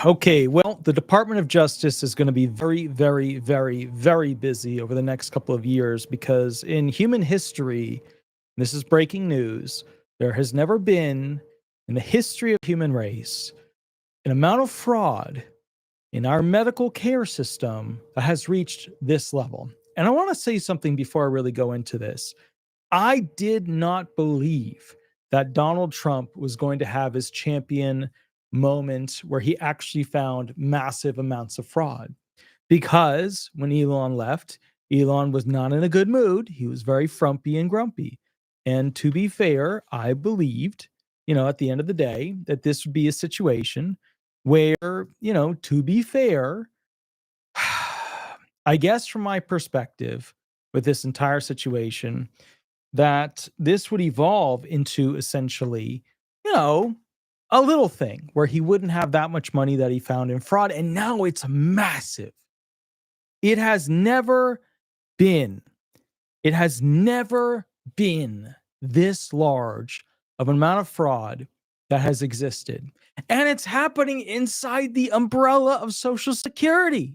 Okay, well, the Department of Justice is going to be very, very, very, very busy over the next couple of years because in human history, this is breaking news, there has never been in the history of human race an amount of fraud in our medical care system that has reached this level. And I want to say something before I really go into this. I did not believe that Donald Trump was going to have his champion moment where he actually found massive amounts of fraud. Because when Elon left, Elon was not in a good mood. He was very frumpy and grumpy. And to be fair, I believed, at the end of the day, that this would be a situation where, to be fair, I guess from my perspective with this entire situation, that this would evolve into essentially, you know, a little thing where he wouldn't have that much money that he found in fraud. And now it's massive. It has never been, it has never been this large of an amount of fraud that has existed. And it's happening inside the umbrella of Social Security,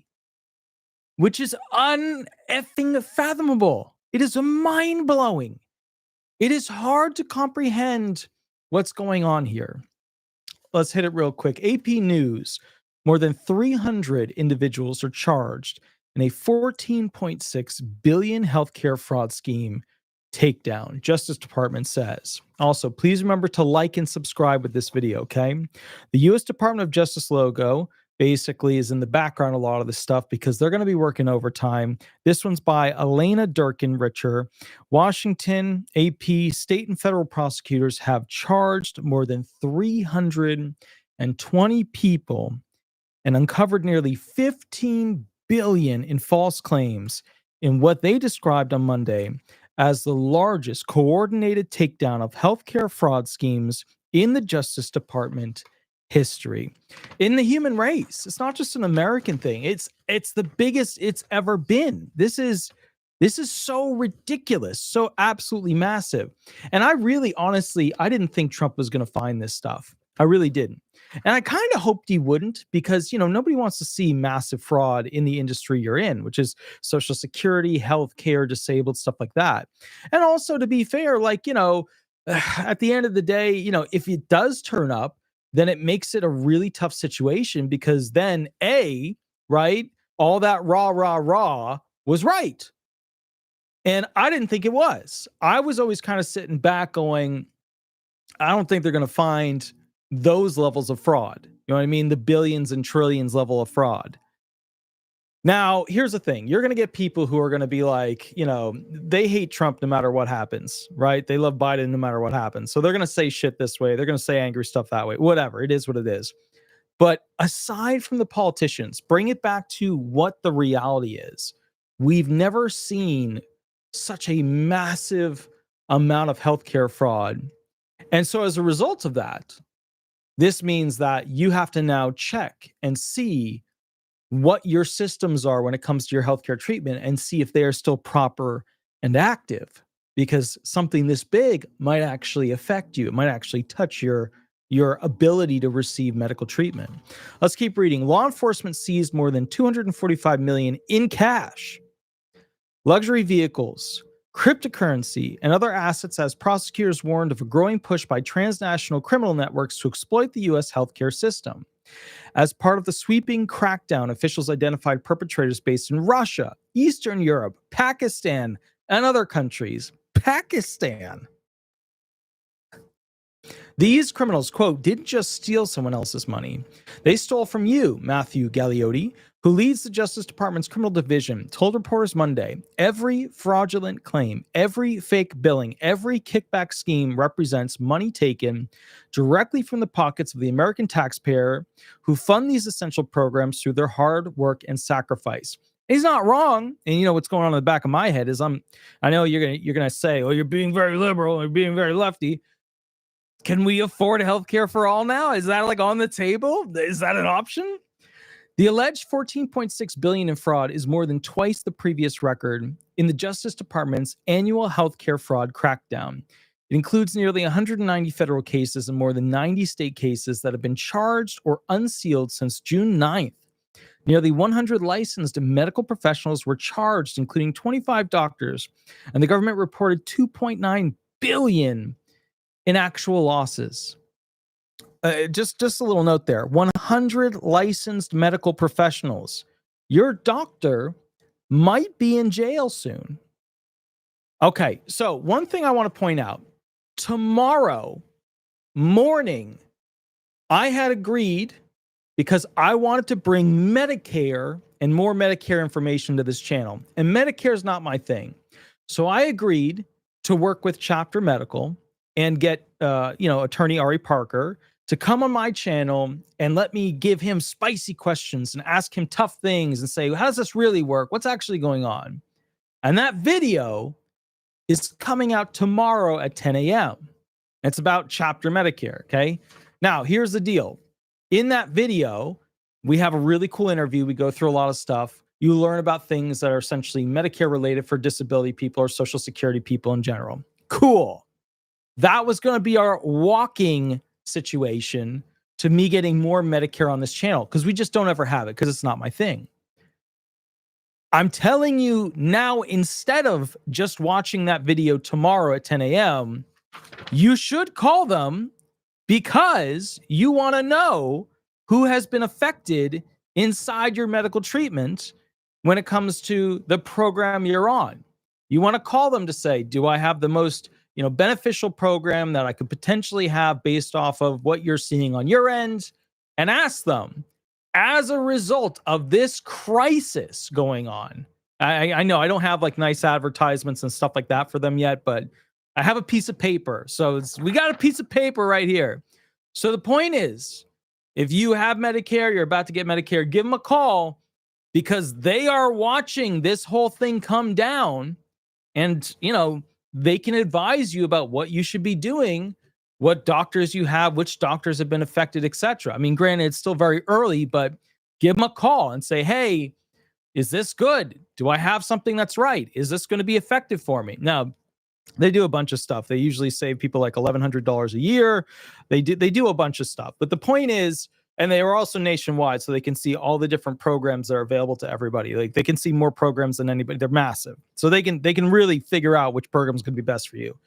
which is uneffing fathomable. It is mind blowing. It is hard to comprehend what's going on here. Let's hit it real quick. AP News, more than 300 individuals are charged in a $14.6 billion healthcare fraud scheme takedown, Justice Department says. Also, please remember to like and subscribe with this video, okay? The U.S. Department of Justice logo basically is in the background a lot of this stuff because they're going to be working overtime. This one's by Elena Durkin-Richer. Washington, AP, state and federal prosecutors have charged more than 320 people and uncovered nearly 15 billion in false claims in what they described on Monday as the largest coordinated takedown of healthcare fraud schemes in the Justice Department history. In the human race, it's not just an American thing. It's the biggest it's ever been. This is so ridiculous, so absolutely massive. And I really honestly, I didn't think Trump was going to find this stuff. I really didn't. And I kind of hoped he wouldn't because, nobody wants to see massive fraud in the industry you're in, which is Social Security, healthcare, disabled, stuff like that. And also, to be fair, at the end of the day, if it does turn up, then it makes it a really tough situation because then right, all that rah was right. And I didn't think it was. I was always kind of sitting back going, I don't think they're going to find those levels of fraud. You know what I mean? The billions and trillions level of fraud. Now, here's the thing. You're going to get people who are going to be like, they hate Trump no matter what happens, right? They love Biden no matter what happens. So they're going to say shit this way. They're going to say angry stuff that way. Whatever. It is what it is. But aside from the politicians, bring it back to what the reality is. We've never seen such a massive amount of healthcare fraud. And so as a result of that, this means that you have to now check and see what your systems are when it comes to your healthcare treatment and see if they are still proper and active, because something this big might actually affect you. It might actually touch your ability to receive medical treatment. Let's keep reading. Law enforcement seized more than $245 million in cash, luxury vehicles, cryptocurrency, and other assets as prosecutors warned of a growing push by transnational criminal networks to exploit the U.S. healthcare system. As part of the sweeping crackdown, officials identified perpetrators based in Russia, Eastern Europe, Pakistan, and other countries. Pakistan. These criminals, quote, didn't just steal someone else's money. They stole from you, Matthew Galliotti, who leads the Justice Department's criminal division, told reporters Monday, every fraudulent claim, every fake billing, every kickback scheme represents money taken directly from the pockets of the American taxpayer who fund these essential programs through their hard work and sacrifice. He's not wrong. And what's going on in the back of my head is I know you're gonna say, oh, you're being very liberal, you're being very lefty. Can we afford healthcare for all now? Is that on the table? Is that an option? The alleged $14.6 billion in fraud is more than twice the previous record in the Justice Department's annual healthcare fraud crackdown. It includes nearly 190 federal cases and more than 90 state cases that have been charged or unsealed since June 9th. Nearly 100 licensed medical professionals were charged, including 25 doctors, and the government reported $2.9 billion in actual losses. Just a little note there: 100 licensed medical professionals. Your doctor might be in jail soon. Okay, so one thing I want to point out: tomorrow morning, I had agreed, because I wanted to bring Medicare and more Medicare information to this channel. And Medicare is not my thing. So I agreed to work with Chapter Medical and get, Attorney Ari Parker to come on my channel and let me give him spicy questions and ask him tough things and say, how does this really work? What's actually going on? And that video is coming out tomorrow at 10 a.m. It's about Chapter Medicare, okay? Now, here's the deal. In that video, we have a really cool interview. We go through a lot of stuff. You learn about things that are essentially Medicare related for disability people or Social Security people in general. Cool. That was going to be our walking situation to me getting more Medicare on this channel, because we just don't ever have it, because it's not my thing. I'm telling you now, instead of just watching that video tomorrow at 10 a.m., you should call them, because you want to know who has been affected inside your medical treatment when it comes to the program you're on. You want to call them to say, do I have the most beneficial program that I could potentially have based off of what you're seeing on your end? And ask them, as a result of this crisis going on, I know I don't have like nice advertisements and stuff like that for them yet, but I have a piece of paper. So we got a piece of paper right here. So the point is, if you have Medicare, you're about to get Medicare, give them a call, because they are watching this whole thing come down, and, they can advise you about what you should be doing, what doctors you have, which doctors have been affected, etc. I mean, granted, it's still very early, but give them a call and say, hey, is this good? Do I have something that's right? Is this going to be effective for me? Now, they do a bunch of stuff. They usually save people like $1,100 a year. They do a bunch of stuff. But the point is, and they are also nationwide, so they can see all the different programs that are available to everybody. Like, they can see more programs than anybody. They're massive, so they can really figure out which program is going to be best for you.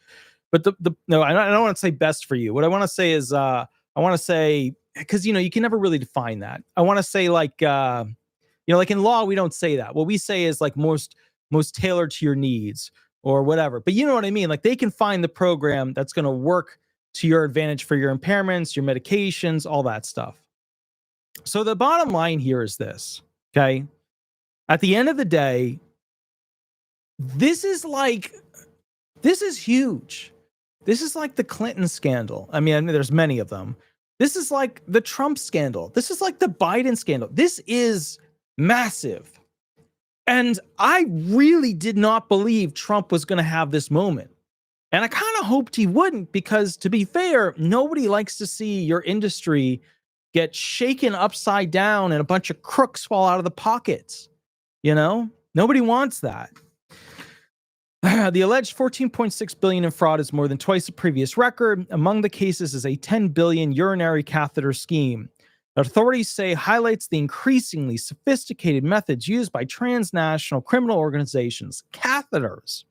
But no, I don't want to say best for you. What I want to say is, I want to say, because you can never really define that. I want to say like in law we don't say that. What we say is like most tailored to your needs or whatever. But you know what I mean? Like, they can find the program that's going to work to your advantage for your impairments, your medications, all that stuff. So the bottom line here is this, okay? At the end of the day, this is huge. This is like the Clinton scandal. I mean, there's many of them. This is like the Trump scandal. This is like the Biden scandal. This is massive. And I really did not believe Trump was going to have this moment. And I kind of hoped he wouldn't, because, to be fair, nobody likes to see your industry get shaken upside down and a bunch of crooks fall out of the pockets. Nobody wants that. The alleged $14.6 billion in fraud is more than twice the previous record. Among the cases is a $10 billion urinary catheter scheme. Authorities say highlights the increasingly sophisticated methods used by transnational criminal organizations. Catheters.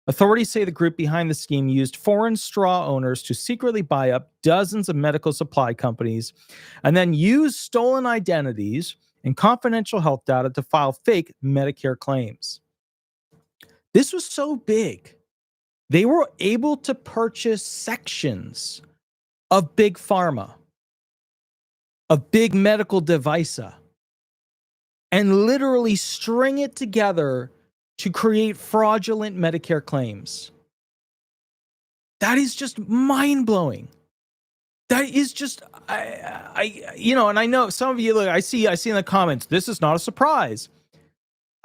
Authorities say the group behind the scheme used foreign straw owners to secretly buy up dozens of medical supply companies and then use stolen identities and confidential health data to file fake Medicare claims. This was so big, they were able to purchase sections of big pharma, of big medical device, and literally string it together to create fraudulent Medicare claims. That is just mind-blowing. That is just, and I know some of you, look, I see in the comments, this is not a surprise.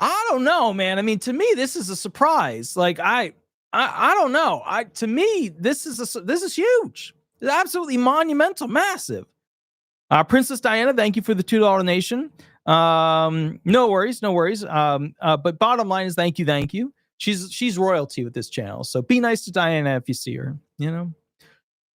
I don't know, man. I mean, to me, this is a surprise. Like, I don't know. To me, this is huge. It's absolutely monumental, massive. Princess Diana, thank you for the $2 donation. No worries. But bottom line is, thank you. She's royalty with this channel. So be nice to Diana if you see her. you know?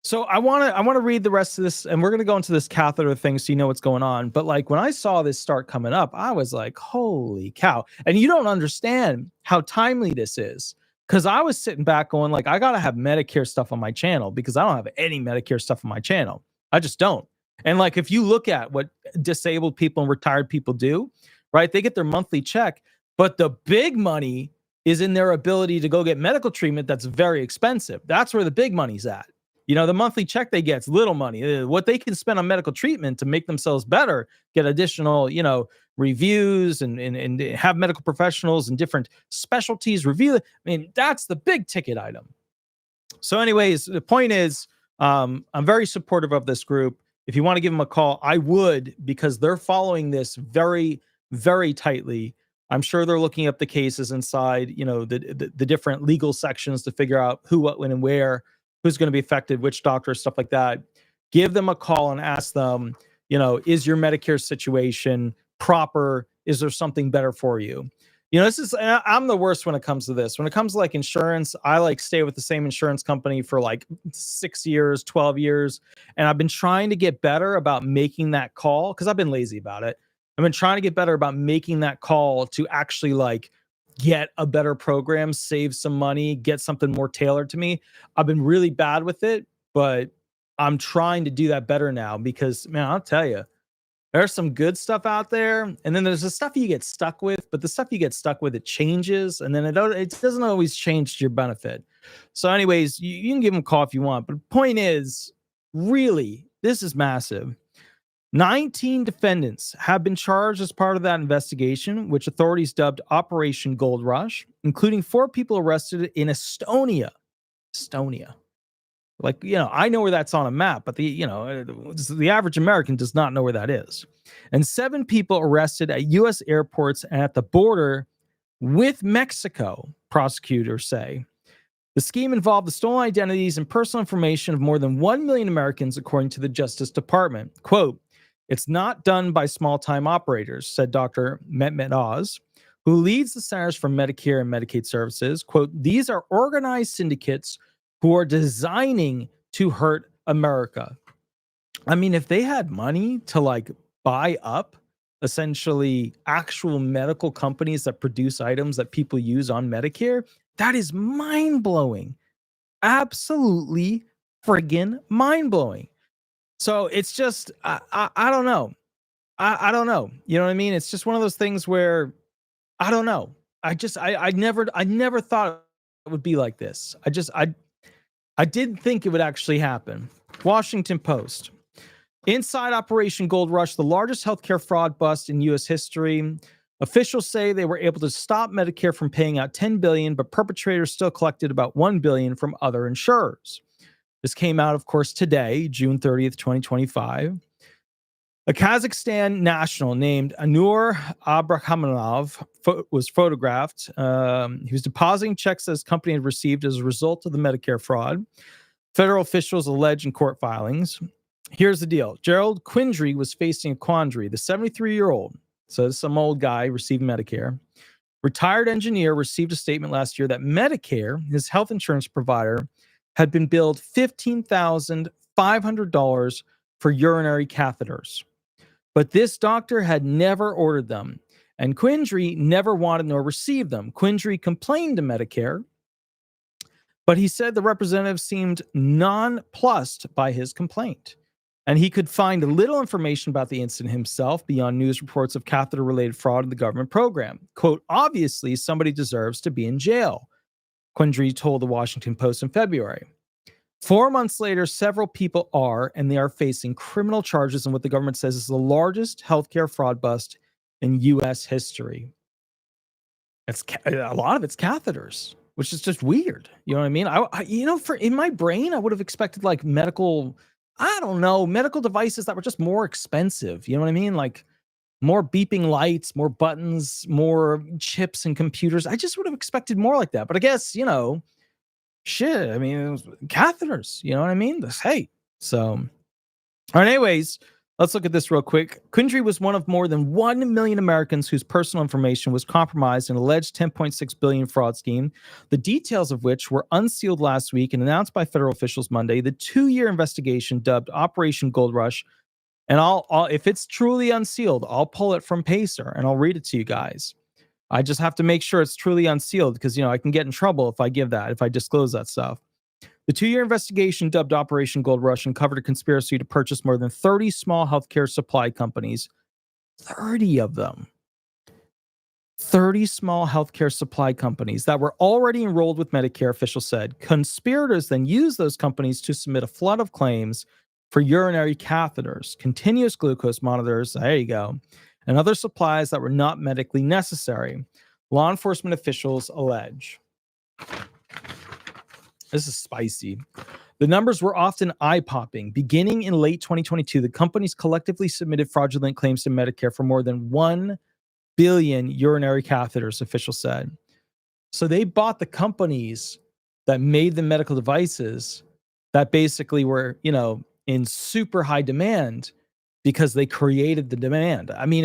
So I want to read the rest of this, and we're gonna go into this catheter thing so you know what's going on. But like when I saw this start coming up, I was like, holy cow. And you don't understand how timely this is. Cause I was sitting back going, like, I gotta have Medicare stuff on my channel because I don't have any Medicare stuff on my channel. I just don't. And like if you look at what disabled people and retired people do, right? They get their monthly check, but the big money is in their ability to go get medical treatment that's very expensive. That's where the big money's at. The monthly check they get is little money. What they can spend on medical treatment to make themselves better, get additional, reviews and have medical professionals and different specialties review it. I mean, that's the big ticket item. So, anyways, the point is, I'm very supportive of this group. If you want to give them a call, I would, because they're following this very, very tightly. I'm sure they're looking up the cases inside, the different legal sections to figure out who, what, when, and where, who's going to be affected, which doctor, stuff like that. Give them a call and ask them, is your Medicare situation proper? Is there something better for you? I'm the worst when it comes to this. When it comes to like insurance, I like stay with the same insurance company for like 6 years, 12 years. And I've been trying to get better about making that call because I've been lazy about it. I've been trying to get better about making that call to actually like get a better program, save some money, get something more tailored to me. I've been really bad with it, but I'm trying to do that better now because, man, I'll tell you, there's some good stuff out there. And then there's the stuff you get stuck with, but the stuff you get stuck with, it changes. And then it doesn't always change to your benefit. So anyways, you can give them a call if you want. But the point is, really, this is massive. 19 defendants have been charged as part of that investigation, which authorities dubbed Operation Gold Rush, including 4 people arrested in Estonia. Like, I know where that's on a map, but the average American does not know where that is. And 7 people arrested at U.S. airports and at the border with Mexico, prosecutors say. The scheme involved the stolen identities and personal information of more than 1 million Americans, according to the Justice Department. Quote, "It's not done by small-time operators," said Dr. Mehmet Oz, who leads the Centers for Medicare and Medicaid Services. Quote, "These are organized syndicates who are designing to hurt America." I mean, if they had money to like buy up essentially actual medical companies that produce items that people use on Medicare, that is mind-blowing. Absolutely friggin' mind-blowing. So it's just, I don't know. I don't know. You know what I mean? It's just one of those things where I don't know. I never thought it would be like this. I didn't think it would actually happen. Washington Post. Inside Operation Gold Rush, the largest healthcare fraud bust in U.S. history. Officials say they were able to stop Medicare from paying out $10 billion, but perpetrators still collected about $1 billion from other insurers. This came out, of course, today, June 30th, 2025. A Kazakhstan national named Anur Abrahamonov was photographed. He was depositing checks that his company had received as a result of the Medicare fraud. Federal officials allege in court filings. Here's the deal. Gerald Quindry was facing a quandary. The 73-year-old, so some old guy receiving Medicare, retired engineer, received a statement last year that Medicare, his health insurance provider, had been billed $15,500 for urinary catheters. But this doctor had never ordered them, and Quindry never wanted nor received them. Quindry complained to Medicare, but he said the representative seemed nonplussed by his complaint, and he could find little information about the incident himself beyond news reports of catheter-related fraud in the government program. Quote, "Obviously, somebody deserves to be in jail," Quindry told the Washington Post in February. 4 months later, several people are, and they are facing criminal charges in what the government says is the largest healthcare fraud bust in U.S. history. It's a lot of it's catheters, which is just weird. You know what I mean? For in my brain, I would have expected like medical devices that were just more expensive. You know what I mean? Like more beeping lights, more buttons, more chips and computers. I just would have expected more like that. But I guess, shit, I mean, it was catheters, you know what I mean? Hey, so, all right, anyways, Let's look at this real quick. Kundry was one of more than 1 million Americans whose personal information was compromised in an alleged $10.6 billion fraud scheme, the details of which were unsealed last week and announced by federal officials Monday. The 2-year investigation, dubbed Operation Gold Rush, and I'll if it's truly unsealed, I'll pull it from Pacer and I'll read it to you guys. I just have to make sure it's truly unsealed because, I can get in trouble if I disclose that stuff. The 2-year investigation, dubbed Operation Gold Rush, uncovered a conspiracy to purchase more than 30 small healthcare supply companies. 30 of them. 30 small healthcare supply companies that were already enrolled with Medicare, officials said. Conspirators then used those companies to submit a flood of claims for urinary catheters, continuous glucose monitors, there you go, and other supplies that were not medically necessary. Law enforcement officials allege. This is spicy. The numbers were often eye-popping. Beginning in late 2022, the companies collectively submitted fraudulent claims to Medicare for more than 1 billion urinary catheters, officials said. So they bought the companies that made the medical devices that basically were, in super high demand because they created the demand. I mean,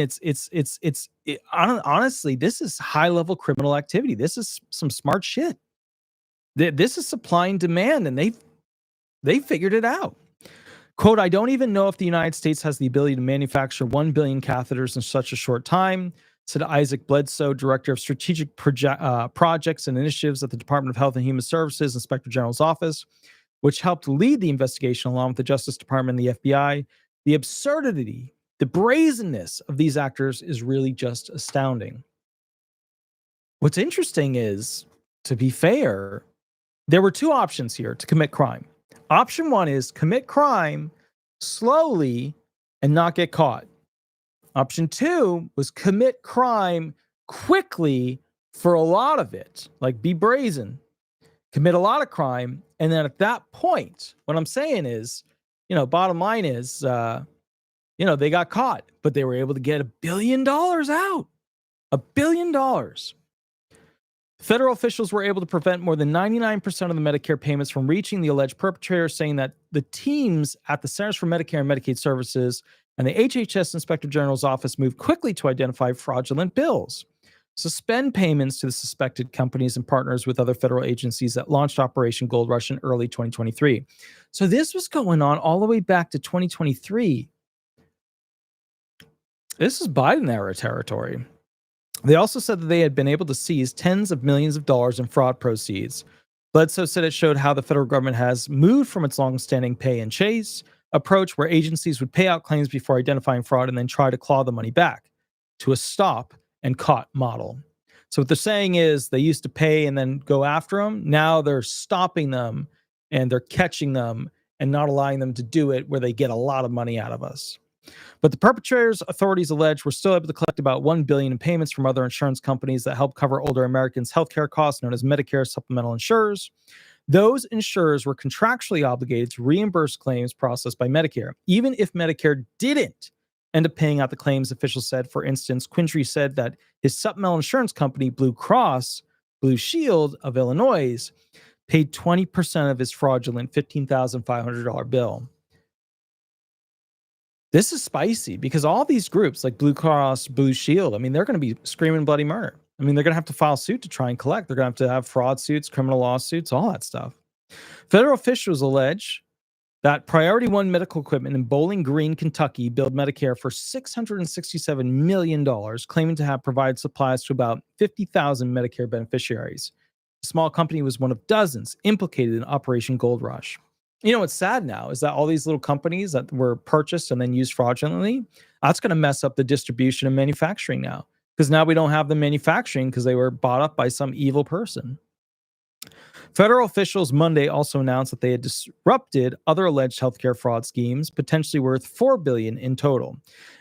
honestly, this is high-level criminal activity. This is some smart shit. This is supply and demand, and they figured it out. Quote, I don't even know if the United States has the ability to manufacture 1 billion catheters in such a short time, said Isaac Bledsoe, Director of Strategic Projects and Initiatives at the Department of Health and Human Services, Inspector General's Office, which helped lead the investigation along with the Justice Department and the FBI. The absurdity, the brazenness of these actors is really just astounding. What's interesting is, to be fair, there were 2 options here to commit crime. Option 1 is commit crime slowly and not get caught. Option 2 was commit crime quickly for a lot of it, like be brazen, commit a lot of crime. And then at that point, what I'm saying is, bottom line is, they got caught, but they were able to get $1 billion out. $1 billion. Federal officials were able to prevent more than 99% of the Medicare payments from reaching the alleged perpetrator, saying that the teams at the Centers for Medicare and Medicaid Services and the HHS Inspector General's office moved quickly to identify fraudulent bills, suspend payments to the suspected companies and partners with other federal agencies that launched Operation Gold Rush in early 2023. So this was going on all the way back to 2023. This is Biden era territory. They also said that they had been able to seize tens of millions of dollars in fraud proceeds. Bledsoe said it showed how the federal government has moved from its longstanding pay and chase approach, where agencies would pay out claims before identifying fraud and then try to claw the money back, to a stop and caught model. So what they're saying is they used to pay and then go after them. Now they're stopping them and they're catching them and not allowing them to do it where they get a lot of money out of us. But the perpetrators, authorities allege, were still able to collect about $1 billion in payments from other insurance companies that help cover older Americans' healthcare costs, known as Medicare supplemental insurers. Those insurers were contractually obligated to reimburse claims processed by Medicare, even if Medicare didn't end up paying out the claims, officials said. For instance, Quintry said that his supplemental insurance company, Blue Shield of Illinois, paid 20% of his fraudulent $15,500 bill. This is spicy because all these groups like Blue Cross, Blue Shield, they're going to be screaming bloody murder. They're going to have to file suit to try and collect. They're going to have fraud suits, criminal lawsuits, all that stuff. Federal officials allege that Priority One Medical Equipment in Bowling Green, Kentucky, billed Medicare for $667 million, claiming to have provided supplies to about 50,000 Medicare beneficiaries. The small company was one of dozens implicated in Operation Gold Rush. What's sad now is that all these little companies that were purchased and then used fraudulently, that's going to mess up the distribution and manufacturing now, because now we don't have the manufacturing because they were bought up by some evil person. Federal officials Monday also announced that they had disrupted other alleged healthcare fraud schemes, potentially worth $4 billion in total,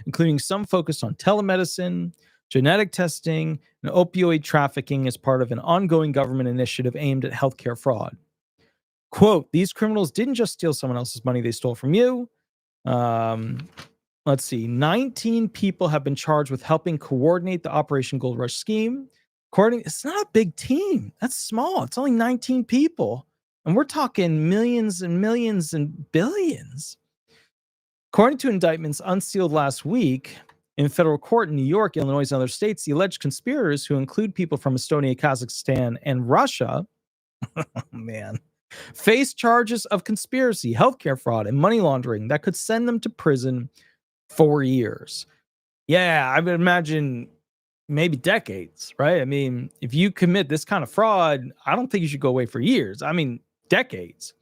including some focused on telemedicine, genetic testing, and opioid trafficking as part of an ongoing government initiative aimed at healthcare fraud. Quote, these criminals didn't just steal someone else's money, they stole from you. Let's see, 19 people have been charged with helping coordinate the Operation Gold Rush scheme. It's not a big team. That's small. It's only 19 people. And we're talking millions and millions and billions. According to indictments unsealed last week in federal court in New York, Illinois, and other states, the alleged conspirators, who include people from Estonia, Kazakhstan, and Russia, man, face charges of conspiracy, healthcare fraud, and money laundering that could send them to prison 4 years. Yeah, I would imagine maybe decades, right? I mean, if you commit this kind of fraud, I don't think you should go away for years. I mean, decades.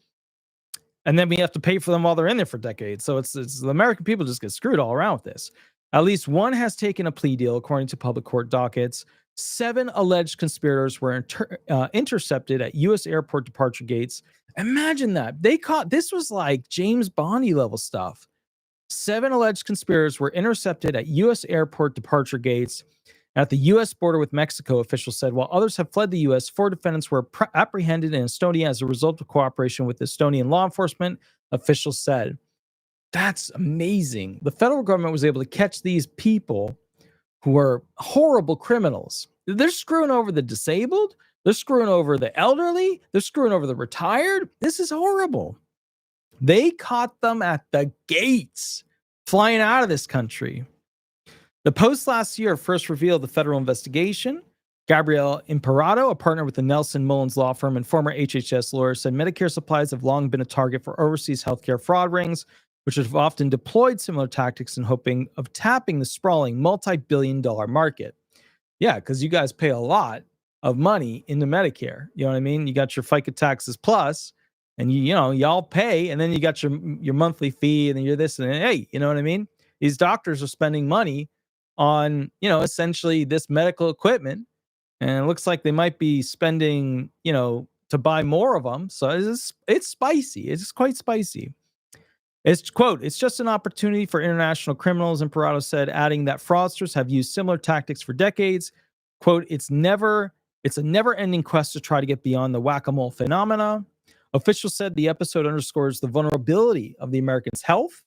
And then we have to pay for them while they're in there for decades. So it's the American people just get screwed all around with this. At least one has taken a plea deal, according to public court dockets. 7 alleged conspirators were intercepted at U.S. airport departure gates. Imagine that. This was like James Bondy level stuff. 7 alleged conspirators were intercepted at U.S. airport departure gates at the U.S. border with Mexico, officials said. While others have fled the U.S., 4 defendants were apprehended in Estonia as a result of cooperation with Estonian law enforcement, officials said. That's amazing. The federal government was able to catch these people who are horrible criminals. They're screwing over the disabled. They're screwing over the elderly. They're screwing over the retired. This is horrible. They caught them at the gates, flying out of this country. The Post last year first revealed the federal investigation. Gabrielle Imperato, a partner with the Nelson Mullins law firm and former HHS lawyer, said Medicare supplies have long been a target for overseas healthcare fraud rings, which have often deployed similar tactics in hoping of tapping the sprawling multi-billion-dollar market. Yeah, because you guys pay a lot of money into Medicare. You know what I mean? You got your FICA taxes plus, and y'all pay, and then you got your monthly fee, and then you're this, and then, hey, you know what I mean? These doctors are spending money on, essentially this medical equipment, and it looks like they might be spending, to buy more of them. So it's spicy. It's quite spicy. It's, quote, "It's just an opportunity for international criminals," Imperato said, adding that fraudsters have used similar tactics for decades. Quote, it's a never-ending quest to try to get beyond the whack-a-mole phenomena. Officials said the episode underscores the vulnerability of the Americans' health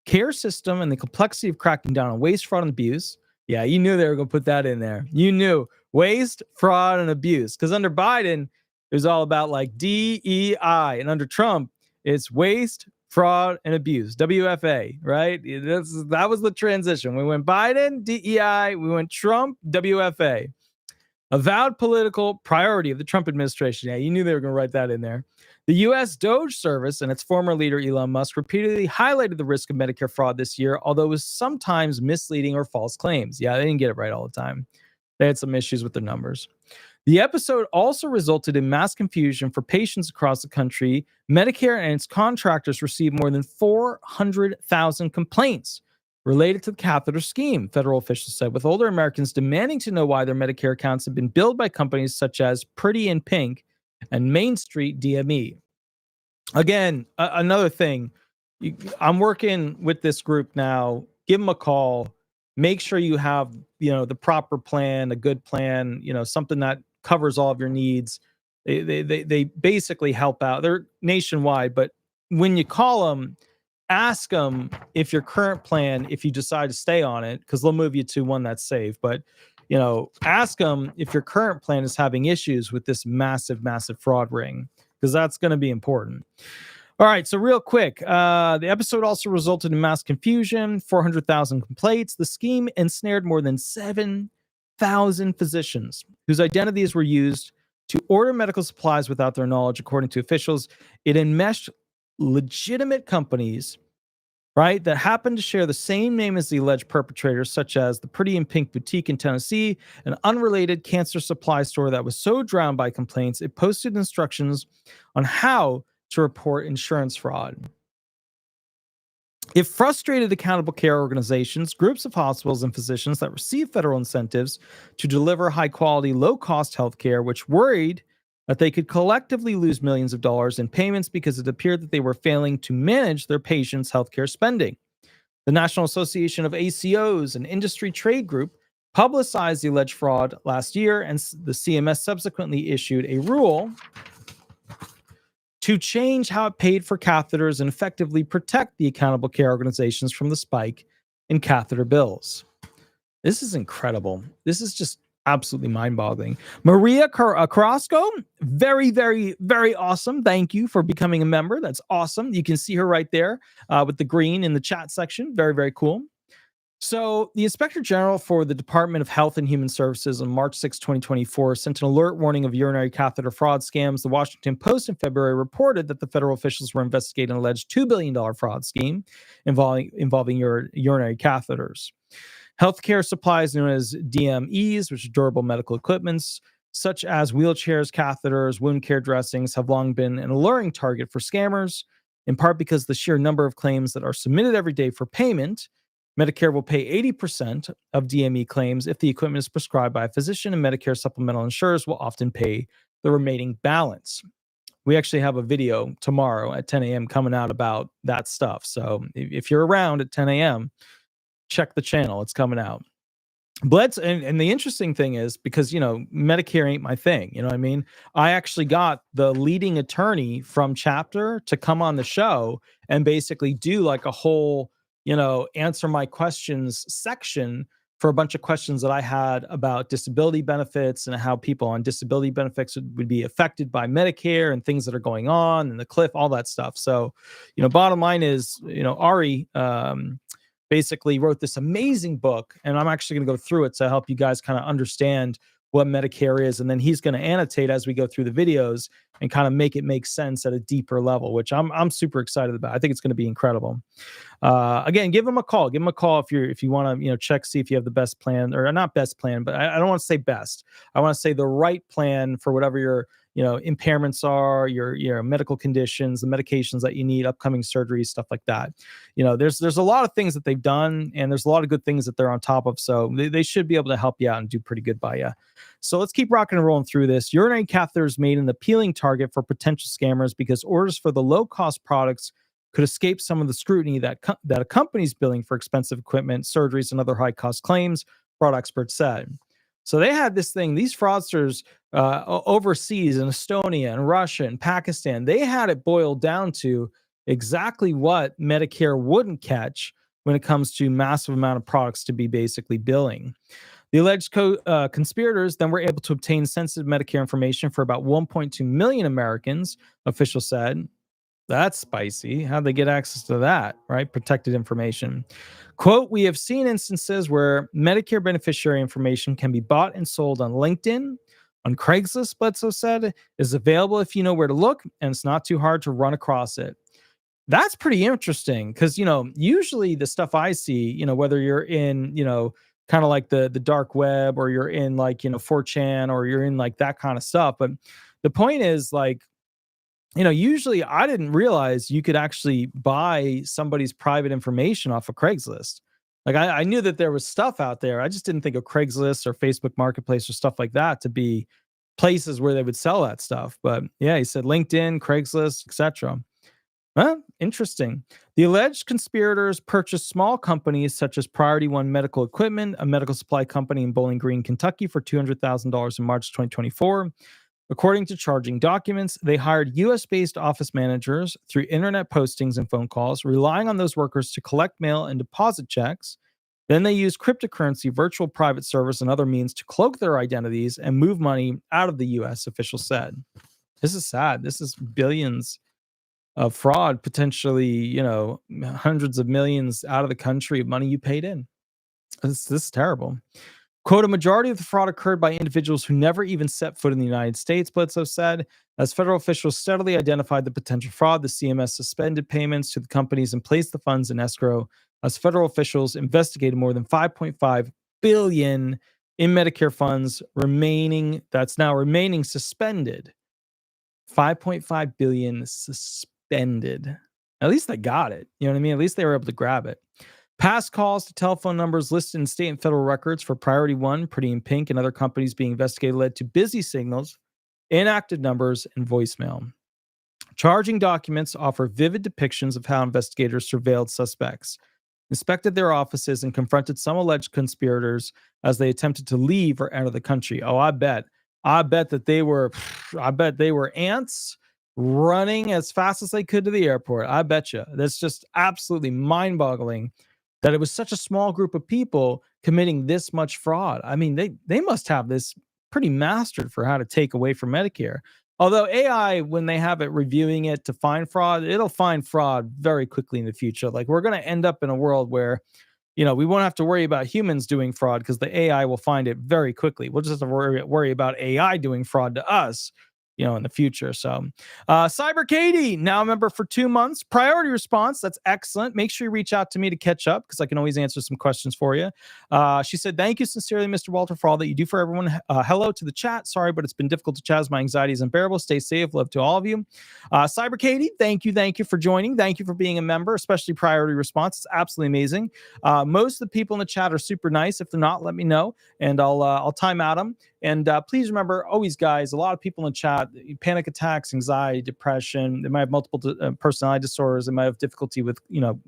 care system and the complexity of cracking down on waste, fraud, and abuse. Yeah, you knew they were going to put that in there. You knew waste, fraud, and abuse. Because under Biden, it was all about like DEI. And under Trump, it's waste, fraud, and abuse. WFA, right? That was the transition. We went Biden, DEI. We went Trump, WFA. Avowed political priority of the Trump administration. Yeah, you knew they were going to write that in there. The U.S. DOJ service and its former leader, Elon Musk, repeatedly highlighted the risk of Medicare fraud this year, although it was sometimes misleading or false claims. Yeah, they didn't get it right all the time. They had some issues with the numbers. The episode also resulted in mass confusion for patients across the country. Medicare and its contractors received more than 400,000 complaints related to the catheter scheme, federal officials said, with older Americans demanding to know why their Medicare accounts have been billed by companies such as Pretty in Pink and Main Street DME. Again, another thing, I'm working with this group now. Give them a call. Make sure you have, the proper plan, a good plan, something that covers all of your needs. They basically help out. They're nationwide, but when you call them, ask them if your current plan, if you decide to stay on it, because they'll move you to one that's safe. But, ask them if your current plan is having issues with this massive, massive fraud ring, because that's going to be important. All right, so real quick, the episode also resulted in mass confusion, 400,000 complaints. The scheme ensnared more than 7,000 physicians whose identities were used to order medical supplies without their knowledge, according to officials. It enmeshed legitimate companies, right, that happened to share the same name as the alleged perpetrators, such as the Pretty in Pink boutique in Tennessee, an unrelated cancer supply store that was so drowned by complaints, it posted instructions on how to report insurance fraud. It frustrated accountable care organizations, groups of hospitals, and physicians that receive federal incentives to deliver high-quality, low-cost healthcare, which worried that they could collectively lose millions of dollars in payments because it appeared that they were failing to manage their patients' healthcare spending. The National Association of ACOs, an industry trade group, publicized the alleged fraud last year, and the CMS subsequently issued a rule to change how it paid for catheters and effectively protect the accountable care organizations from the spike in catheter bills. This is incredible. This is just Absolutely mind-boggling. Maria Carrasco, very, very, very awesome. Thank you for becoming a member. That's awesome. You can see her right there with the green in the chat section. Very, very cool. So, the Inspector General for the Department of Health and Human Services on March 6, 2024, sent an alert warning of urinary catheter fraud scams. The Washington Post in February reported that the federal officials were investigating an alleged $2 billion fraud scheme involving urinary catheters. Healthcare supplies known as DMEs, which are durable medical equipments, such as wheelchairs, catheters, wound care dressings, have long been an alluring target for scammers, in part because the sheer number of claims that are submitted every day for payment. Medicare will pay 80% of DME claims if the equipment is prescribed by a physician, and Medicare supplemental insurers will often pay the remaining balance. We actually have a video tomorrow at 10 a.m. coming out about that stuff. So if you're around at 10 a.m., check the channel. It's coming out. And the interesting thing is, because, Medicare ain't my thing. You know what I mean? I actually got the leading attorney from Chapter to come on the show and basically do like a whole, answer my questions section for a bunch of questions that I had about disability benefits and how people on disability benefits would be affected by Medicare and things that are going on and the cliff, all that stuff. So, bottom line is, Ari, basically wrote this amazing book, and I'm actually going to go through it to help you guys kind of understand what Medicare is, and then he's going to annotate as we go through the videos and kind of make it make sense at a deeper level, which I'm super excited about. I think it's going to be incredible. Again, give him a call. Give him a call if you want to check, see if you have the best plan, or not best plan, but I don't want to say best. I want to say the right plan for whatever your impairments are, your medical conditions, the medications that you need, upcoming surgeries, stuff like that. There's a lot of things that they've done, and there's a lot of good things that they're on top of. So they should be able to help you out and do pretty good by you. So let's keep rocking and rolling through this. Urinary catheters made an appealing target for potential scammers because orders for the low-cost products could escape some of the scrutiny that accompanies billing for expensive equipment, surgeries, and other high-cost claims, fraud experts said. So they had this thing, these fraudsters overseas in Estonia and Russia and Pakistan, they had it boiled down to exactly what Medicare wouldn't catch when it comes to massive amount of products to be basically billing. The alleged conspirators then were able to obtain sensitive Medicare information for about 1.2 million Americans, officials said. That's spicy. How'd they get access to that, right? Protected information. Quote, we have seen instances where Medicare beneficiary information can be bought and sold on LinkedIn, on Craigslist, Bledsoe said. It is available if you know where to look, and it's not too hard to run across it. That's pretty interesting because, usually the stuff I see, whether you're in, kind of like the dark web, or you're in like, 4chan, or you're in like that kind of stuff. But the point is, like, usually I didn't realize you could actually buy somebody's private information off of Craigslist. Like I knew that there was stuff out there. I just didn't think of Craigslist or Facebook Marketplace or stuff like that to be places where they would sell that stuff. But yeah, he said LinkedIn, Craigslist, etc. Well, interesting. The alleged conspirators purchased small companies such as Priority One Medical Equipment, a medical supply company in Bowling Green, Kentucky, for $200,000 in March 2024. According to charging documents, they hired U.S.-based office managers through internet postings and phone calls, relying on those workers to collect mail and deposit checks. Then they used cryptocurrency, virtual private servers, and other means to cloak their identities and move money out of the U.S., officials said. This is sad. This is billions of fraud, potentially, hundreds of millions out of the country of money you paid in. This is terrible. Quote, a majority of the fraud occurred by individuals who never even set foot in the United States, Bledsoe said. As federal officials steadily identified the potential fraud, the CMS suspended payments to the companies and placed the funds in escrow as federal officials investigated more than $5.5 billion in Medicare funds that's now remaining suspended. $5.5 billion suspended. At least they got it. You know what I mean? At least they were able to grab it. Past calls to telephone numbers listed in state and federal records for Priority One, Pretty in Pink, and other companies being investigated led to busy signals, inactive numbers, and voicemail. Charging documents offer vivid depictions of how investigators surveilled suspects, inspected their offices, and confronted some alleged conspirators as they attempted to leave or enter the country. Oh, I bet that they were ants running as fast as they could to the airport. I bet you. That's just absolutely mind-boggling that it was such a small group of people committing this much fraud. I mean, they must have this pretty mastered for how to take away from Medicare. Although AI, when they have it reviewing it to find fraud, it'll find fraud very quickly in the future. Like, we're going to end up in a world where, we won't have to worry about humans doing fraud because the AI will find it very quickly. We'll just have to worry about AI doing fraud to us, in the future. So, Cyber Katie, now a member for 2 months. Priority response, that's excellent. Make sure you reach out to me to catch up because I can always answer some questions for you. She said, thank you sincerely, Mr. Walter, for all that you do for everyone. Hello to the chat. Sorry, but it's been difficult to chat as my anxiety is unbearable. Stay safe. Love to all of you. Cyber Katie, thank you for joining. Thank you for being a member, especially priority response. It's absolutely amazing. Most of the people in the chat are super nice. If they're not, let me know, and I'll time out them. And please remember, always, guys, a lot of people in the chat, panic attacks, anxiety, depression, they might have multiple personality disorders, they might have difficulty with,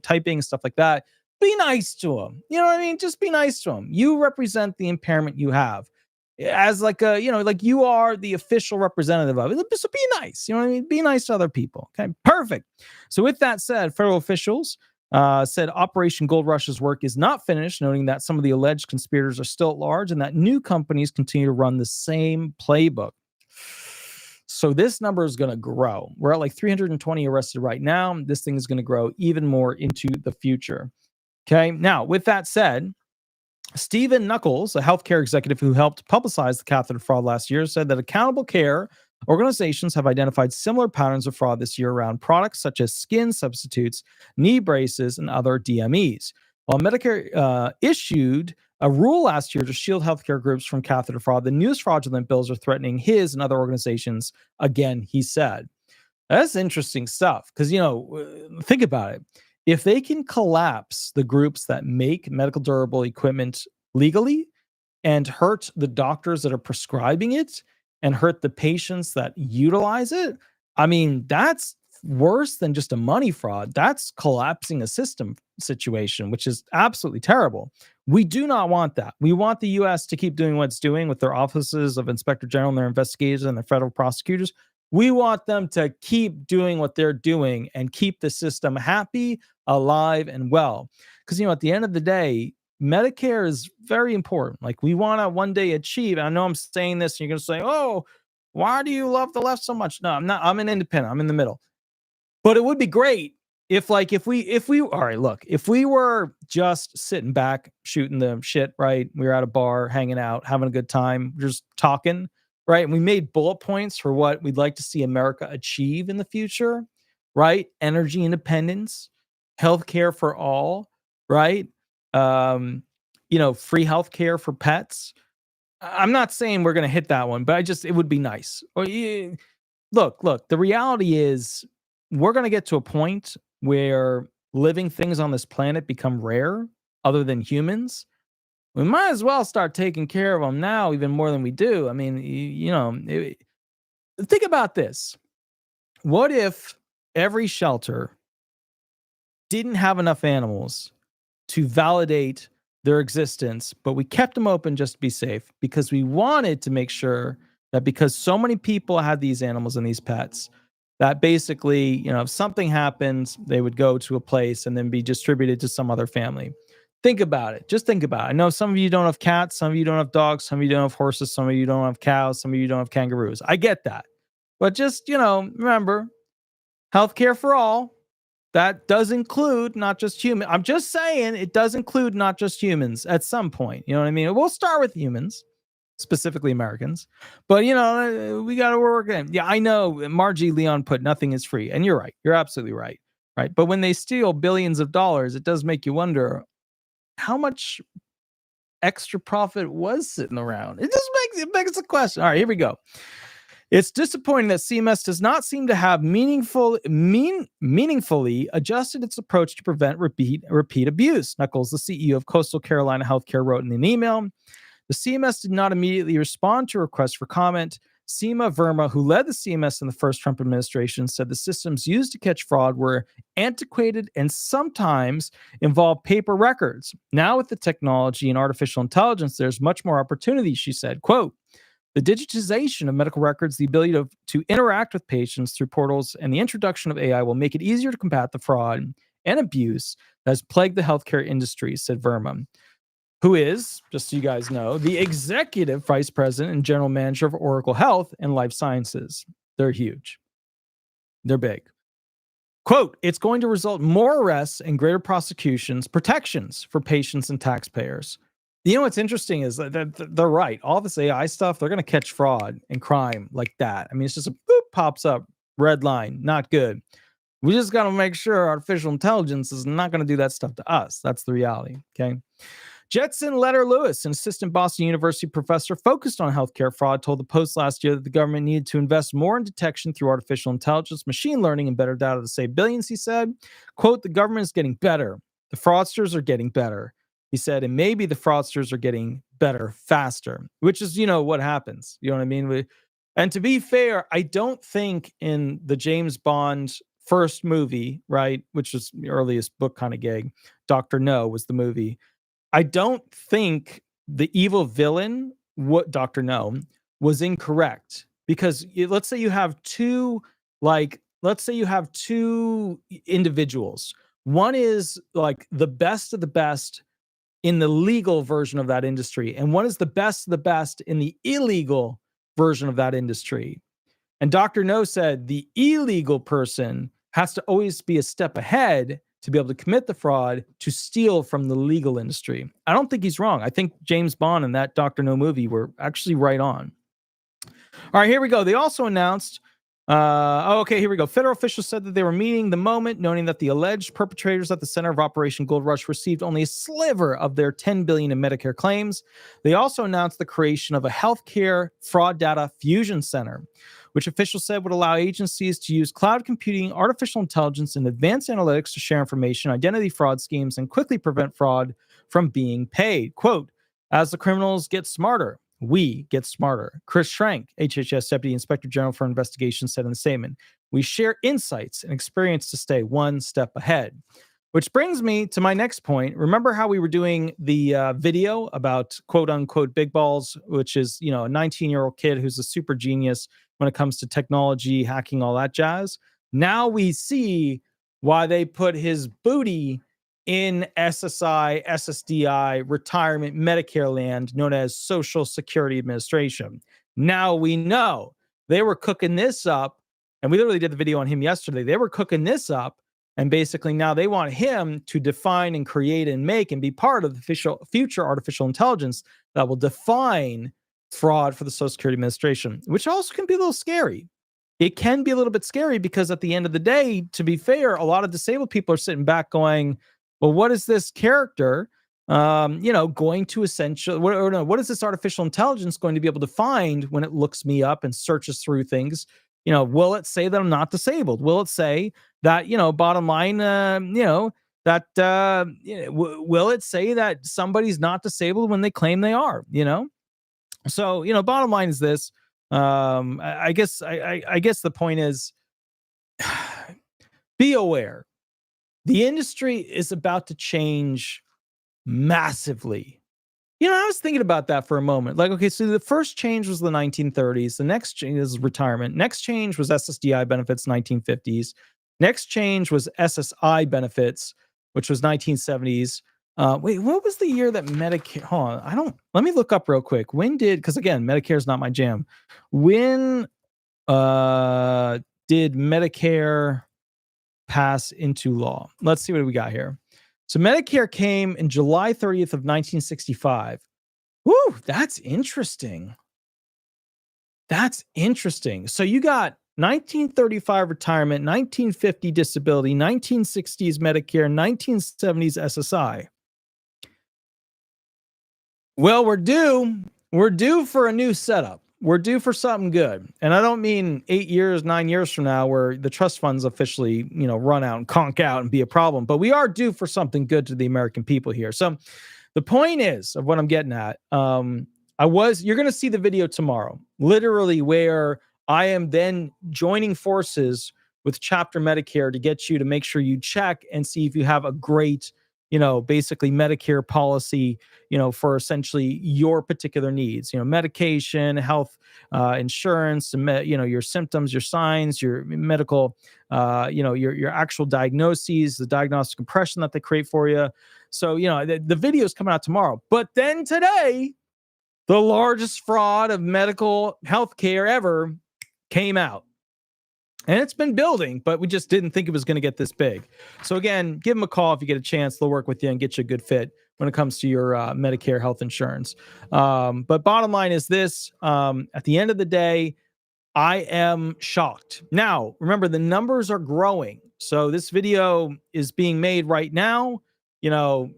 typing and stuff like that. Be nice to them. You know what I mean? Just be nice to them. You represent the impairment you have as like like you are the official representative of it. So be nice. You know what I mean? Be nice to other people. Okay, perfect. So with that said, federal officials said Operation Gold Rush's work is not finished, noting that some of the alleged conspirators are still at large and that new companies continue to run the same playbook. So this number is going to grow. We're at like 320 arrested right now. This thing is going to grow even more into the future. Okay. Now, with that said, Stephen Knuckles, a healthcare executive who helped publicize the catheter fraud last year, said that accountable care organizations have identified similar patterns of fraud this year around products such as skin substitutes, knee braces, and other DMEs. While Medicare issued a rule last year to shield healthcare groups from catheter fraud, the newest fraudulent bills are threatening his and other organizations again, he said. That's interesting stuff because, think about it. If they can collapse the groups that make medical durable equipment legally and hurt the doctors that are prescribing it and hurt the patients that utilize it, I mean, that's worse than just a money fraud. That's collapsing a system situation, which is absolutely terrible. We do not want that. We want the U.S. to keep doing what it's doing with their offices of Inspector General and their investigators and their federal prosecutors. We want them to keep doing what they're doing and keep the system happy, alive, and well. Because, at the end of the day, Medicare is very important. Like, we want to one day achieve. I know I'm saying this, and you're going to say, oh, why do you love the left so much? No, I'm not. I'm an independent. I'm in the middle. But it would be great if we all right, look, if we were just sitting back, shooting the shit, right? We were at a bar, hanging out, having a good time, just talking, right? And we made bullet points for what we'd like to see America achieve in the future, right? Energy independence, healthcare for all, right? Free healthcare for pets. I'm not saying we're going to hit that one, but it would be nice. Look, the reality is we're going to get to a point where living things on this planet become rare other than humans. We might as well start taking care of them now, even more than we do. I mean, think about this. What if every shelter didn't have enough animals to validate their existence, but we kept them open just to be safe because we wanted to make sure that because so many people had these animals and these pets, that basically, if something happens, they would go to a place and then be distributed to some other family. Think about it. Just think about it. I know some of you don't have cats, some of you don't have dogs, some of you don't have horses, some of you don't have cows, some of you don't have kangaroos. I get that. But just, remember, healthcare for all, that does include not just human. I'm just saying it does include not just humans at some point. You know what I mean? We'll start with humans, specifically Americans. But, we got to work in. Yeah, I know Margie Leon put nothing is free. And you're right. You're absolutely right. Right. But when they steal billions of dollars, it does make you wonder how much extra profit was sitting around. It begs a question. All right, here we go. It's disappointing that CMS does not seem to have meaningfully adjusted its approach to prevent repeat abuse. Knuckles, the CEO of Coastal Carolina Healthcare, wrote in an email. The CMS did not immediately respond to requests for comment. Seema Verma, who led the CMS in the first Trump administration, said the systems used to catch fraud were antiquated and sometimes involved paper records. Now with the technology and artificial intelligence, there's much more opportunity, she said. Quote, the digitization of medical records, the ability to interact with patients through portals, and the introduction of AI will make it easier to combat the fraud and abuse that has plagued the healthcare industry, said Verma. who is, just so you guys know, the executive vice president and general manager of Oracle Health and Life Sciences. They're huge. They're big. Quote, it's going to result in more arrests and greater protections for patients and taxpayers. You know what's interesting is that they're right. All this AI stuff, they're going to catch fraud and crime like that. I mean, it's just a boop, pops up, red line, not good. We just got to make sure artificial intelligence is not going to do that stuff to us. That's the reality, okay? Jetson Letter Lewis, an assistant Boston University professor focused on healthcare fraud, told the Post last year that the government needed to invest more in detection through artificial intelligence, machine learning, and better data to save billions, he said. Quote, the government is getting better. The fraudsters are getting better, he said, and maybe the fraudsters are getting better faster, which is, what happens. You know what I mean? And to be fair, I don't think in the James Bond first movie, right, which was the earliest book kind of gig, Dr. No was the movie. I don't think the evil villain, what Dr. No, was incorrect, because let's say you have two individuals. One is like the best of the best in the legal version of that industry, and one is the best of the best in the illegal version of that industry. And Dr. No said the illegal person has to always be a step ahead to be able to commit the fraud, to steal from the legal industry. I don't think he's wrong. I think James Bond and that Dr. No movie were actually right on. All right, here we go. They also announced, here we go. Federal officials said that they were meeting the moment, noting that the alleged perpetrators at the center of Operation Gold Rush received only a sliver of their $10 billion in Medicare claims. They also announced the creation of a healthcare fraud data fusion center, which officials said would allow agencies to use cloud computing, artificial intelligence, and advanced analytics to share information, identity fraud schemes, and quickly prevent fraud from being paid. Quote, as the criminals get smarter, we get smarter. Chris Schrank, HHS Deputy Inspector General for Investigations, said in the statement, we share insights and experience to stay one step ahead. Which brings me to my next point. Remember how we were doing the video about quote unquote big balls, which is, a 19-year-old kid who's a super genius when it comes to technology, hacking, all that jazz. Now we see why they put his booty in SSI, SSDI, retirement Medicare land known as Social Security Administration. Now we know they were cooking this up, and we literally did the video on him yesterday. They were cooking this up, and basically now they want him to define and create and make and be part of the future artificial intelligence that will define fraud for the Social Security Administration, which also can be a little scary. It can be a little bit scary because at the end of the day, to be fair, a lot of disabled people are sitting back going, well, what is this character, going to essentially, what is this artificial intelligence going to be able to find when it looks me up and searches through things? Will it say that I'm not disabled? Will it say that, bottom line, will it say that somebody's not disabled when they claim they are, So, bottom line is this. I guess the point is, be aware. The industry is about to change massively. I was thinking about that for a moment. Like, okay, so the first change was the 1930s. The next change is retirement. Next change was SSDI benefits, 1950s. Next change was SSI benefits, which was 1970s. Wait, what was the year that Medicare? Hold on, let me look up real quick. Because again, Medicare is not my jam. When did Medicare pass into law? Let's see what we got here. So Medicare came in July 30th of 1965. Woo, that's interesting. So you got 1935 retirement, 1950 disability, 1960s Medicare, 1970s SSI. Well, we're due for a new setup. We're due for something good. And I don't mean 8 years, 9 years from now where the trust funds officially, run out and conk out and be a problem. But we are due for something good to the American people here. So the point is of what I'm getting at. You're going to see the video tomorrow, literally where I am then joining forces with Chapter Medicare to get you to make sure you check and see if you have a great basically Medicare policy, for essentially your particular needs, medication, health, insurance, and your symptoms, your signs, your medical, your actual diagnoses, the diagnostic impression that they create for you. So, the video is coming out tomorrow. But then today, the largest fraud of medical healthcare ever came out. And it's been building, but we just didn't think it was going to get this big. So again, give them a call if you get a chance. They'll work with you and get you a good fit when it comes to your Medicare health insurance. But bottom line is this, at the end of the day, I am shocked. Now, remember, the numbers are growing. So this video is being made right now. 2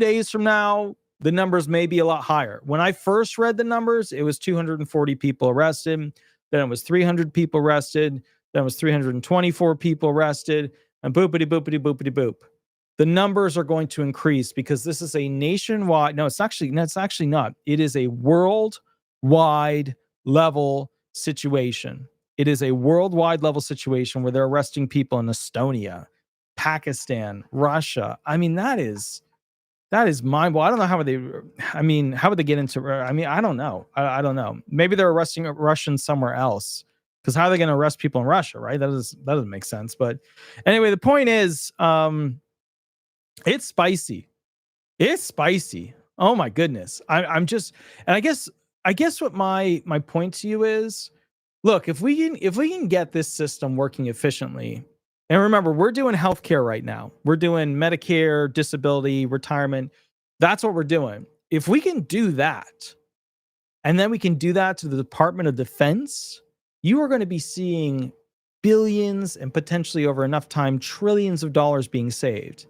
days from now, the numbers may be a lot higher. When I first read the numbers, it was 240 people arrested. Then it was 300 people arrested. Then it was 324 people arrested. And boopity, boopity, boopity, boop. The numbers are going to increase because this is a nationwide. No, it's actually not. It is a worldwide level situation. It is a worldwide level situation where they're arresting people in Estonia, Pakistan, Russia. I mean, that is mind blowing. I don't know how would they get into, I don't know. I don't know. Maybe they're arresting Russians somewhere else, because how are they going to arrest people in Russia, right? That doesn't make sense. But anyway, the point is, it's spicy. It's spicy. Oh my goodness. I'm just, and I guess what my point to you is, look, if we can get this system working efficiently, and remember, we're doing healthcare right now. We're doing Medicare, disability, retirement. That's what we're doing. If we can do that, and then we can do that to the Department of Defense, you are going to be seeing billions and potentially over enough time, trillions of dollars being saved.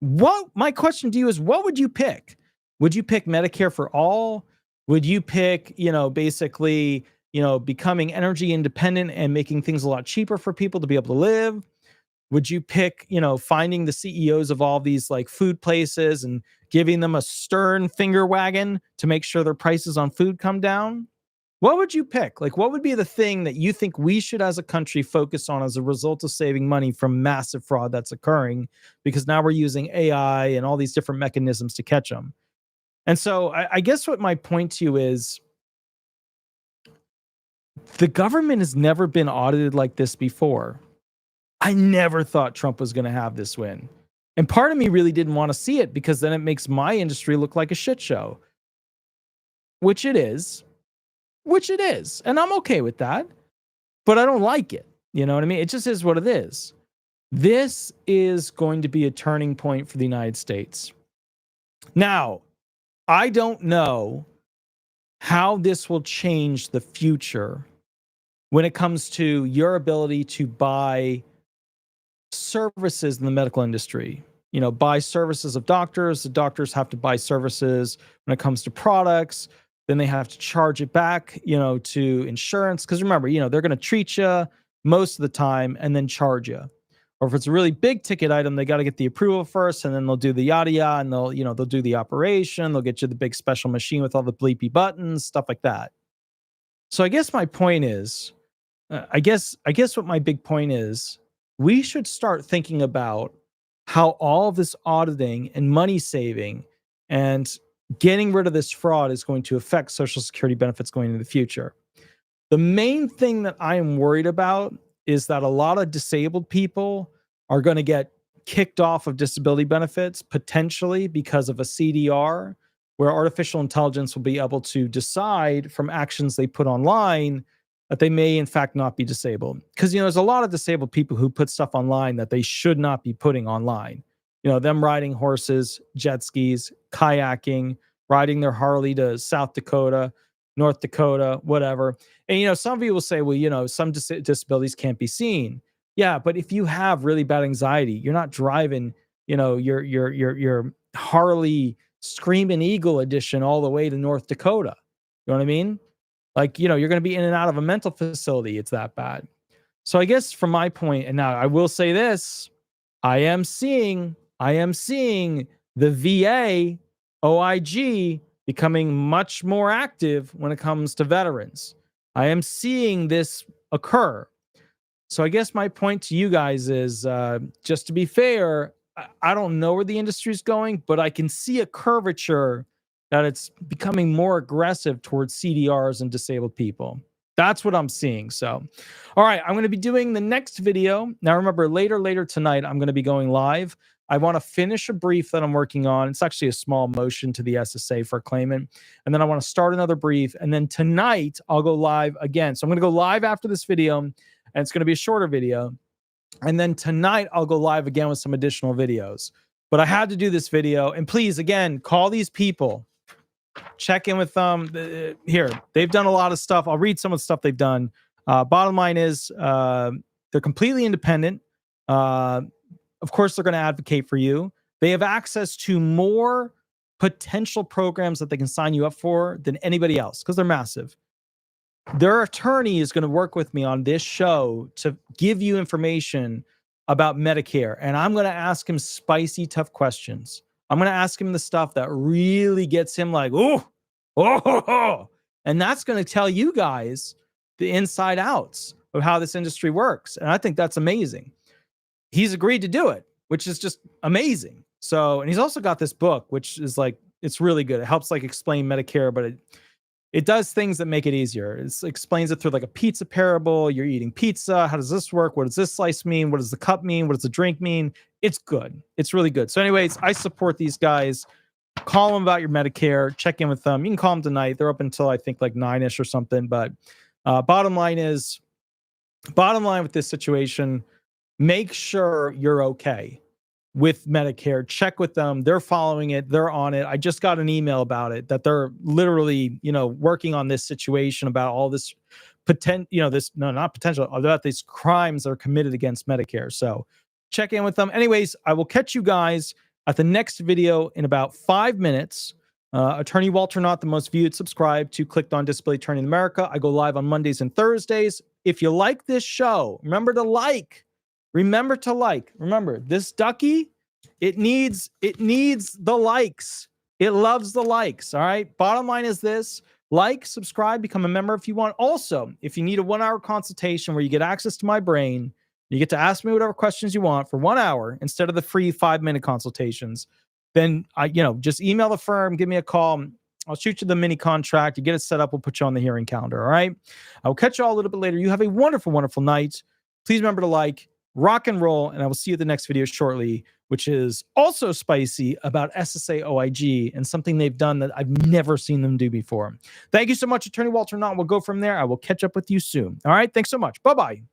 My question to you is, what would you pick? Would you pick Medicare for all? Would you pick, basically, becoming energy independent and making things a lot cheaper for people to be able to live? Would you pick, finding the CEOs of all these like food places and giving them a stern finger wagging to make sure their prices on food come down? What would you pick? Like, what would be the thing that you think we should as a country focus on as a result of saving money from massive fraud that's occurring? Because now we're using AI and all these different mechanisms to catch them. And so I guess what my point to you is, the government has never been audited like this before. I never thought Trump was going to have this win. And part of me really didn't want to see it, because then it makes my industry look like a shit show, which it is. And I'm okay with that, but I don't like it. You know what I mean? It just is what it is. This is going to be a turning point for the United States. Now, I don't know how this will change the future when it comes to your ability to buy services in the medical industry. Buy services of doctors. The doctors have to buy services when it comes to products. Then they have to charge it back, to insurance. Because remember, they're going to treat you most of the time and then charge you. Or if it's a really big ticket item, they got to get the approval first, and then they'll do the yada yada, and they'll do the operation. They'll get you the big special machine with all the bleepy buttons, stuff like that. So I guess my point is, I guess what my big point is, we should start thinking about how all of this auditing and money saving and getting rid of this fraud is going to affect Social Security benefits going into the future. The main thing that I am worried about is that a lot of disabled people are going to get kicked off of disability benefits, potentially because of a CDR, where artificial intelligence will be able to decide from actions they put online that they may in fact not be disabled. Because, there's a lot of disabled people who put stuff online that they should not be putting online. Them riding horses, jet skis, kayaking, riding their Harley to South Dakota, North Dakota, whatever. And, some of you will say, well, some disabilities can't be seen. Yeah, but if you have really bad anxiety, you're not driving, your Harley Screaming Eagle edition all the way to North Dakota. You know what I mean? Like, you're going to be in and out of a mental facility. It's that bad. So I guess from my point, and now I will say this, I am seeing the VA OIG becoming much more active when it comes to veterans. I am seeing this occur. So I guess my point to you guys is, just to be fair, I don't know where the industry is going, but I can see a curvature that it's becoming more aggressive towards CDRs and disabled people. That's what I'm seeing. So, all right, I'm going to be doing the next video. Now, remember, later tonight, I'm going to be going live. I want to finish a brief that I'm working on. It's actually a small motion to the SSA for a claimant. And then I want to start another brief. And then tonight, I'll go live again. So I'm going to go live after this video, and it's going to be a shorter video. And then tonight, I'll go live again with some additional videos. But I had to do this video. And please, again, call these people. Check in with them. Here, they've done a lot of stuff. I'll read some of the stuff they've done. Bottom line is they're completely independent. Of course, they're going to advocate for you. They have access to more potential programs that they can sign you up for than anybody else because they're massive. Their attorney is going to work with me on this show to give you information about Medicare. And I'm going to ask him spicy, tough questions. I'm going to ask him the stuff that really gets him like, oh. And that's going to tell you guys the inside outs of how this industry works. And I think that's amazing. He's agreed to do it, which is just amazing. So, and he's also got this book, which is like, it's really good. It helps like explain Medicare, but it does things that make it easier. It explains it through like a pizza parable. You're eating pizza. How does this work? What does this slice mean? What does the cup mean? What does the drink mean? It's good. It's really good. So anyways, I support these guys. Call them about your Medicare. Check in with them. You can call them tonight. They're up until I think like 9-ish or something. But bottom line with this situation, make sure you're okay with Medicare. Check with them. They're following it. They're on it. I just got an email about it that they're literally, working on this situation about all this about these crimes that are committed against Medicare. So check in with them. Anyways, I will catch you guys at the next video in about 5 minutes. Attorney Walter Hnot, the most viewed. Subscribe to Clicked On Disability Attorney in America. I go live on Mondays and Thursdays. If you like this show, remember to like. Remember, this ducky, it needs the likes. It loves the likes, all right? Bottom line is this. Like, subscribe, become a member if you want. Also, if you need a 1-hour consultation where you get access to my brain, you get to ask me whatever questions you want for 1 hour instead of the free 5-minute consultations, then just email the firm, give me a call. I'll shoot you the mini contract. You get it set up. We'll put you on the hearing calendar, all right? I'll catch you all a little bit later. You have a wonderful, wonderful night. Please remember to like, rock and roll, and I will see you at the next video shortly, which is also spicy about SSA OIG and something they've done that I've never seen them do before. Thank you so much, Attorney Walter Hnot. We'll go from there. I will catch up with you soon. All right. Thanks so much. Bye-bye.